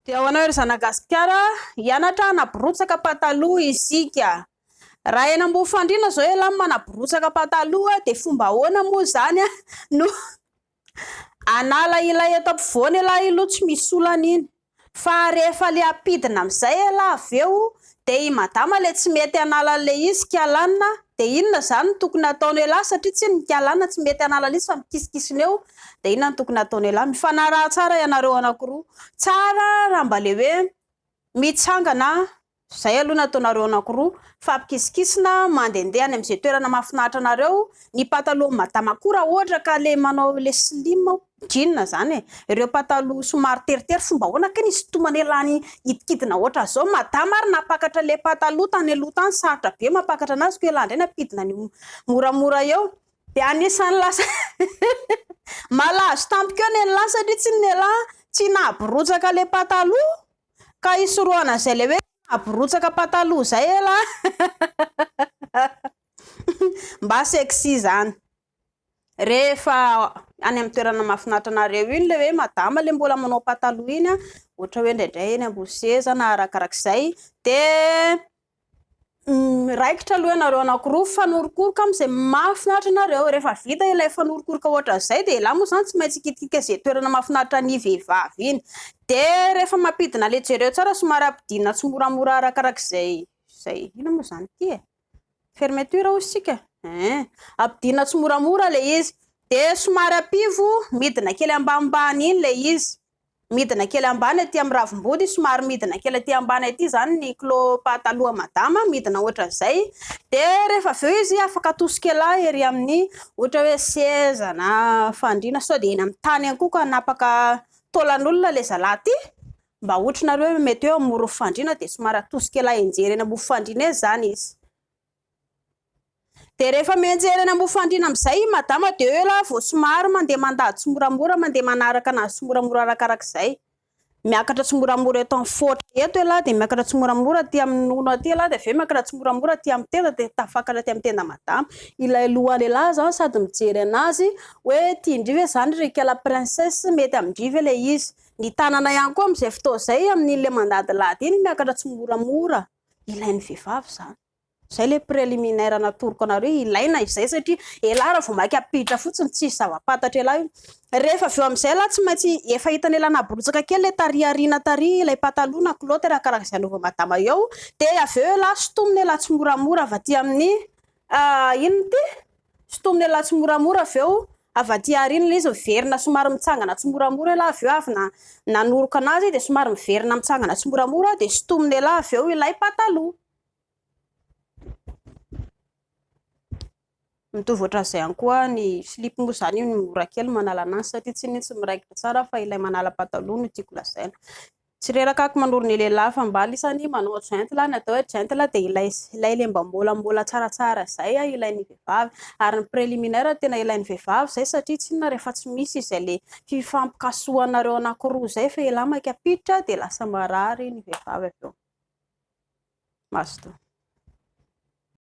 Dia ho anao ry zanagasikara, hianatra naborotsaka pataloha isika. Raha eny Ambofandriana zao ialahy manaborotsaka pataloha dia fomba ahoana moa zany no anala ilay eto ampovoany ialahy aloha tsy misy olana iny. Fa rehefa le apidina amin'izay ialahy avy eo dia i madama le tsy mety hanala an'ilay izy kialanina dia inona zany no tokony ataony ialahy satria tsy ny kialanina tsy mety hanala an'izy fa mikisikisina eo dia inona no tokony ataony ialahy. Mifanaraha tsara ianareo anankiroa. Tsara raha mba le hoe mitsangana zay aloha nataonareo anankiroa fa mpikisikisina mandehandeha any amin'izay toerana mahafinaritra anareo. Ny pataloha madama koa raha ohatra ka le manao le slim jean zany ireo pataloha somary teritery fomba ahoana ka ny sitomana ialany itikidina ohatra zao madama ary napakatra le pataloha tany aloha tany sarotra be mapakatra anazy ko ialahy indray napidina ny moramora eo dia anisany lasa malazo tampoka eo ny ialahy satria tsy ny ialahy tsy naborotsaka le pataloha ka isorohana izay le hoe naborotsaka pataloha zay ialahy mba sexy zany. Rehefa any amin'ny toerana mahafinaritra anareo iny le hoe madama le mbola manao pataloha iny ohatra hoe indraindray eny ambony seza na arakarak'izay dia raikitra aloha ianareo anankiroa fanorokoroka amin'izay mahafinaritra anareo. Rehefa vita ilay fanorokoroka ohatra izay dia ialahy moa zany tsy maintsy ikitikitika izay toerana mahafinaritra ny vehivavy iny dia rehefa mampidina le jereo tsara somary ampidinina tsimoramora arakarak'izay ina moa zany ity fermeture hoy isika ampidinina tsimoramora le izy dia somary ampivo midina kely ambanimbany iny le izy midina kely ambany aty amin'ny ravim-body somary midina kely aty ambany aty zany ny kilo pataloha madama midina ohatra izay dia rehefa avy eo izy afaka atosika elahy ery amin'ny ohatra hoe seza na fandriana sao dia eny amin'ny tany ihany koa ka napaka tôlan'olona le zalahy ty mba ohatrinareo hoe mety eo amin'ny fandriana dia somary atosika elahy enjery eny amin'ny fandriana zany izy. Dia rehefa mienjera eny amin'ny fandriana amin'izay madama dia eo ialahy vao somary mandeha mandady tsimoramora mandeha manaraka anazy tsimoramora arakarak'izay miakatra tsimoramora eto amin'ny fotra eto ialahy dia miakatra tsimoramora aty amin'ny nono aty ialahy dia avy eo miakatra tsimoramora aty amin'ny tenda dia tafakatra aty amin'ny tenda madama ilay lohany ialahy zao sady mijery anazy hoe tiandry ve zany rika la princesse mety amindry ve le izy. Ny tanana ihany koa amin'izay fotoana izay amin'ilay mandady lady iny miakatra tsimoramora ilain'ny vehivavy zany. Zay le préliminaire natoroko anareo ilaina izay satria ialahy raha vao maika apiditra fotsiny tsy zava-pantatra ialahy. Rehefa avy eo amin'izay ialahy tsy maintsy efa hitany ialahy naborotsaka kely le tariariana tary ilay pataloha na kilaoty arakarak'izay anaova madama eo dia avy eo ialahy sotomina ialahy tsimoramora avy aty amin'ny inona ty sotomina ialahy tsimoramora avy eo avy aty aoriana ilay izy miverina somary mitsangana tsimoramora ialahy avy eo avy nanoroka anazy dia somary miverina mitsangana tsimoramora dia sotomina ialahy avy eo ilay pataloha. Mitovy ohatran'izay ihany koa ny slip moa zany io mora kely manala anazy satria tsy nintsy miraikitra tsara fa ilay manala pataloha no tiako lazaina. Tsy reraka ako manoro ny lehilahy fa mba alisany manao jentle ny atao hoe jentle dia ilay le mba mbola tsaratsara zay ilain'ny vehivavy ary ny préliminaire tena ilain'ny vehivavy zay satria tsy inona rehefa tsy misy izay le fifampikasoanareo anankiroa zay fa ialahy maika apiditra dia lasa marary ny vehivavy avy eo. Maso.